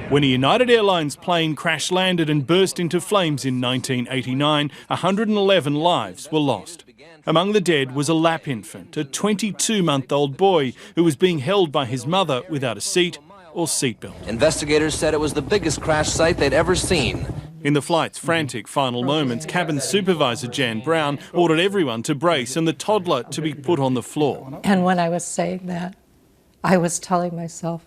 When a United Airlines plane crash-landed and burst into flames in 1989, 111 lives were lost. Among the dead was a lap infant, a 22-month-old boy who was being held by his mother without a seat or seatbelt. Investigators said it was the biggest crash site they'd ever seen. In the flight's frantic final moments, cabin supervisor Jan Brown ordered everyone to brace and the toddler to be put on the floor. And when I was saying that, I was telling myself,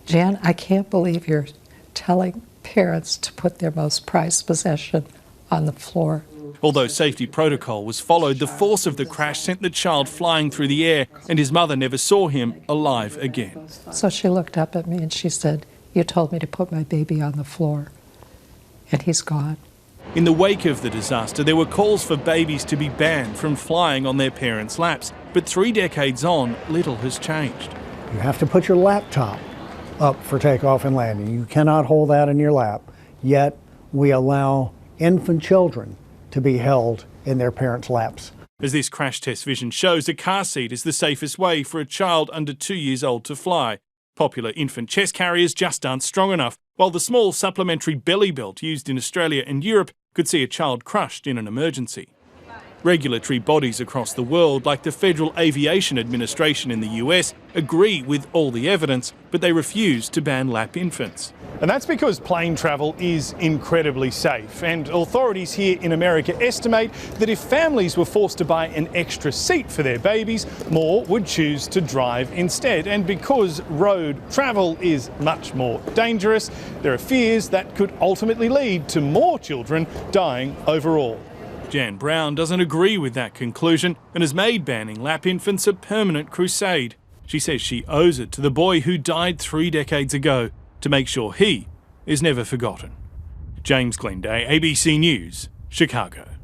Jan, I can't believe you're telling parents to put their most prized possession on the floor. Although safety protocol was followed, the force of the crash sent the child flying through the air, and his mother never saw him alive again. So she looked up at me and she said, "You told me to put my baby on the floor, and he's gone." In the wake of the disaster, there were calls for babies to be banned from flying on their parents' laps. But 3 decades on, little has changed. You have to put your laptop up for takeoff and landing. You cannot hold that in your lap. Yet we allow infant children to be held in their parents' laps. As this crash test vision shows, a car seat is the safest way for a child under 2 years old to fly. Popular infant chest carriers just aren't strong enough, while the small supplementary belly belt used in Australia and Europe could see a child crushed in an emergency. Regulatory bodies across the world, like the Federal Aviation Administration in the US, agree with all the evidence, but they refuse to ban lap infants. And that's because plane travel is incredibly safe, and authorities here in America estimate that if families were forced to buy an extra seat for their babies, more would choose to drive instead. And because road travel is much more dangerous, there are fears that could ultimately lead to more children dying overall. Jan Brown doesn't agree with that conclusion and has made banning lap infants a permanent crusade. She says she owes it to the boy who died 3 decades ago to make sure he is never forgotten. James Glenday, ABC News, Chicago.